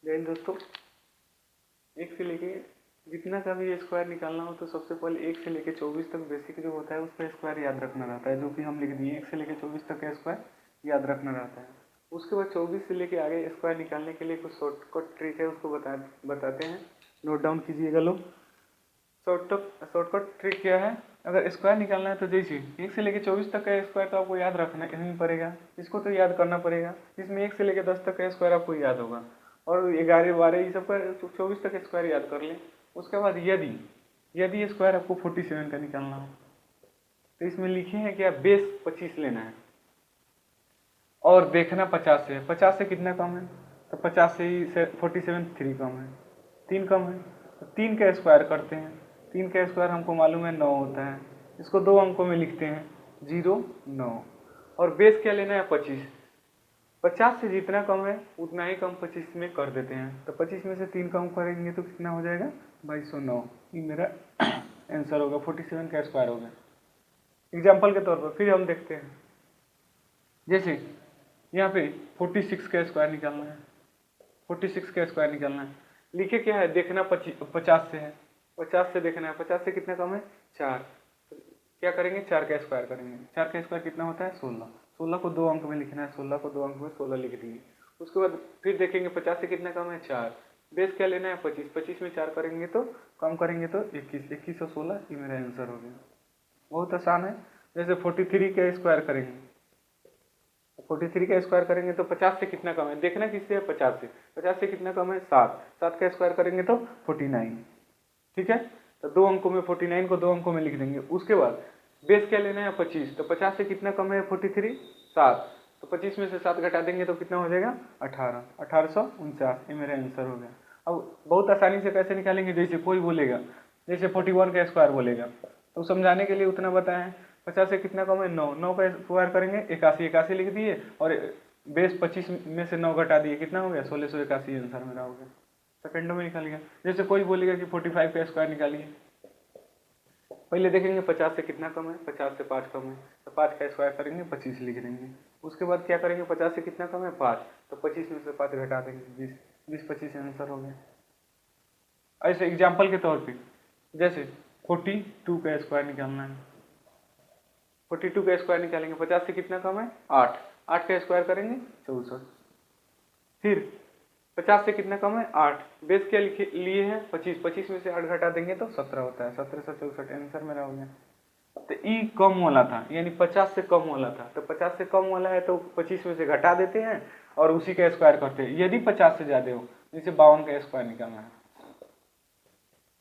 जैन दोस्तों, एक से लेके जितना का भी स्क्वायर निकालना हो तो सबसे पहले एक से लेके 24 तक बेसिक जो होता है उसका स्क्वायर याद रखना रहता है, जो कि हम लिख दिए। एक से लेके 24 तक का स्क्वायर याद रखना रहता है। उसके बाद 24 से लेके आगे स्क्वायर निकालने के लिए कुछ शॉर्टकट ट्रिक है, उसको बताते हैं। नोट डाउन कीजिएगा लोग। शॉर्टकट ट्रिक क्या है? अगर स्क्वायर निकालना है तो जैसे एक से लेके 24 तक का स्क्वायर तो आपको याद रखना ही पड़ेगा, इसको तो याद करना पड़ेगा। इसमें एक से लेके 10 तक का स्क्वायर आपको याद होगा, और 11 12 ये सब का 24 तक स्क्वायर याद कर लें। उसके बाद यदि स्क्वायर आपको 47 का निकालना हो तो इसमें लिखे हैं कि बेस 25 लेना है और देखना 50 से। 50 से कितना कम है? तो 50 से ही 47 3 कम है, 3 कम है तो 3 का स्क्वायर करते हैं। 3 का स्क्वायर हमको मालूम है 9 होता है। इसको 2 अंकों में लिखते हैं, 0 9। और बेस क्या लेना है? 25। 50 से जितना कम है उतना ही कम 25 में कर देते हैं। तो 25 में से 3 कम करेंगे तो कितना हो जाएगा? 2209। ये मेरा आंसर होगा, 47 का स्क्वायर होगा। एग्जाम्पल के तौर पर फिर हम देखते हैं, जैसे यहाँ पे 46 का स्क्वायर निकालना है। 46 का स्क्वायर निकालना है, लिखे क्या है? देखना 50 से है। 50 से देखना है, 50 से कितना कम है? 4। क्या करेंगे? 4 का स्क्वायर करेंगे। 4 का स्क्वायर कितना होता है? 16। 16 को 2 अंक में लिखना है, 16 को 2 अंक में 16 लिख दिए। उसके बाद फिर देखेंगे 50 से कितना कम है? 4। बेस क्या लेना है? 25। 25 में 4 करेंगे तो कम करेंगे तो 21। 21 और 16 ये मेरा आंसर हो गया। बहुत आसान है। जैसे 43 का स्क्वायर करेंगे, 43 का स्क्वायर करेंगे तो 50 से कितना कम है? देखना किससे है? 50 से। 50 से कितना कम है? 7। 7 का स्क्वायर करेंगे तो 49। ठीक है, तो 2 अंकों में 49 को 2 अंकों में लिख देंगे। उसके बाद बेस क्या लेना है? 25। तो 50 से कितना कम है? 43 7। तो 25 में से 7 घटा देंगे तो कितना हो जाएगा? 18। 1849 ये मेरा आंसर हो गया। अब बहुत आसानी से कैसे निकालेंगे? जैसे कोई बोलेगा, जैसे 41 का स्क्वायर बोलेगा तो समझाने के लिए उतना बताएं। 50 से कितना कम है? 9। 9 का स्क्वायर करेंगे 81। 81 लिख दिए और बेस 25 में से 9 घटा दिए, कितना हो गया? 1681 आंसर मेरा हो गया। सेकंडों में निकल गया। जैसे कोई बोलेगा कि 45 का स्क्वायर निकालिए, पहले देखेंगे 50 से कितना कम है? 50 से 5 कम है, तो 5 का स्क्वायर करेंगे 25 लिख देंगे। उसके बाद क्या करेंगे? 50 से कितना कम है? 5। तो 25 में से 5 घटा देंगे, 20। 20 25 आंसर हो गया। ऐसे एग्जाम्पल के तौर पे जैसे 42 का स्क्वायर निकालना है। 42 का स्क्वायर निकालेंगे, 50 से कितना कम है? 8। 8 का स्क्वायर करेंगे 64। फिर 50 से कितना कम है? 8। बेस क्या लिए हैं? 25। 25 में से 8 घटा देंगे तो 17 होता है। 17 से 64 आंसर मेरा हो गया। तो ई कम वाला था, यानी 50 से कम वाला था। तो 50 से कम वाला है तो 25 में से घटा देते हैं और उसी का स्क्वायर करते हैं। यदि 50 से ज्यादा हो, जैसे 52 का स्क्वायर निकालना है,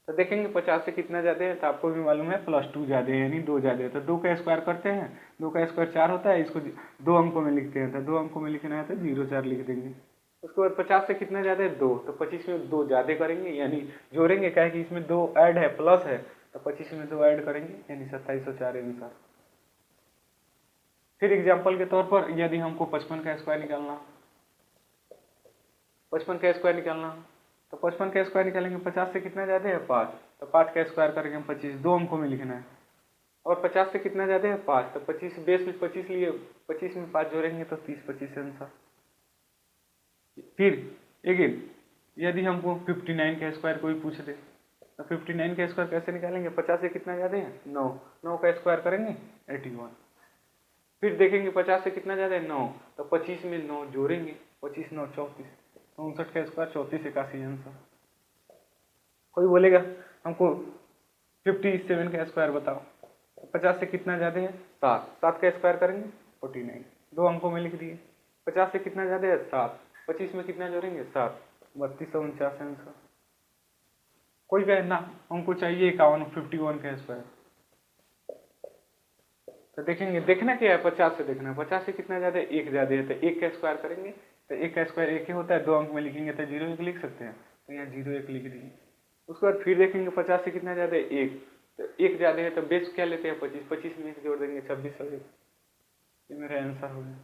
तो देखेंगे 50 से कितना ज्यादा है, तो आपको भी मालूम है +2 ज्यादा है, यानी 2 ज्यादा है। तो 2 का स्क्वायर करते हैं, 2 का स्क्वायर 4 होता है, इसको 2 अंकों में लिखते हैं। तो 2 अंकों में लिखना है तो 0 4 लिख देंगे। उसके बाद 50 से कितना ज्यादा है? 2। तो 25 में 2 ज्यादा करेंगे, यानी जोड़ेंगे, क्या है कि इसमें 2 ऐड है, प्लस है, तो 25 में 2 ऐड करेंगे, यानी 2704 आंसर। फिर एग्जाम्पल के तौर पर यदि हमको 55 का स्क्वायर निकालना, 55 का स्क्वायर निकालना, तो 55 का स्क्वायर निकालेंगे। 50 से कितना ज्यादा है? 5। तो 5 का स्क्वायर करेंगे 25। 2 अंकों में लिखना है। और 50 से कितना ज्यादा है? 5। तो 25 बेस में 25 लिए, 25 में 5 जोड़ेंगे तो 30 25 आंसर। फिर अगेन यदि हमको 59 का स्क्वायर कोई पूछ दे, तो 59 का स्क्वायर कैसे निकालेंगे? 50 से कितना ज्यादा है? 9। 9 का स्क्वायर करेंगे 81। फिर देखेंगे 50 से कितना ज्यादा है? 9। तो 25 में 9 जोड़ेंगे, 25 9 34। 59 का स्क्वायर 34 81 आंसर। कोई बोलेगा हमको 57 का स्क्वायर बताओ, तो 50 से कितना ज्यादा है? 7। 7 का स्क्वायर करेंगे 49। 2 अंकों में लिख दिए। 50 से कितना ज्यादा है? 7। 25 में कितना जोड़ेंगे? 7। 3249 आंसर। कोई कहे ना हमको चाहिए 51 का स्क्वायर, तो देखेंगे, देखना क्या है? 50 से देखना है। 50 से कितना ज्यादा है? 1 ज्यादा है, तो 1 का स्क्वायर करेंगे। तो 1 का स्क्वायर 1 ही होता है, 2 अंक में लिखेंगे तो 0 1 लिख सकते हैं, तो यहाँ 0 1 लिख दिए। उसके बाद फिर देखेंगे 50 से कितना ज्यादा है? 1। तो 1 ज्यादा है तो बेस क्या लेते हैं? 25। 25 में जोड़ देंगे 26 और 1। ये मेरा आंसर हो गया।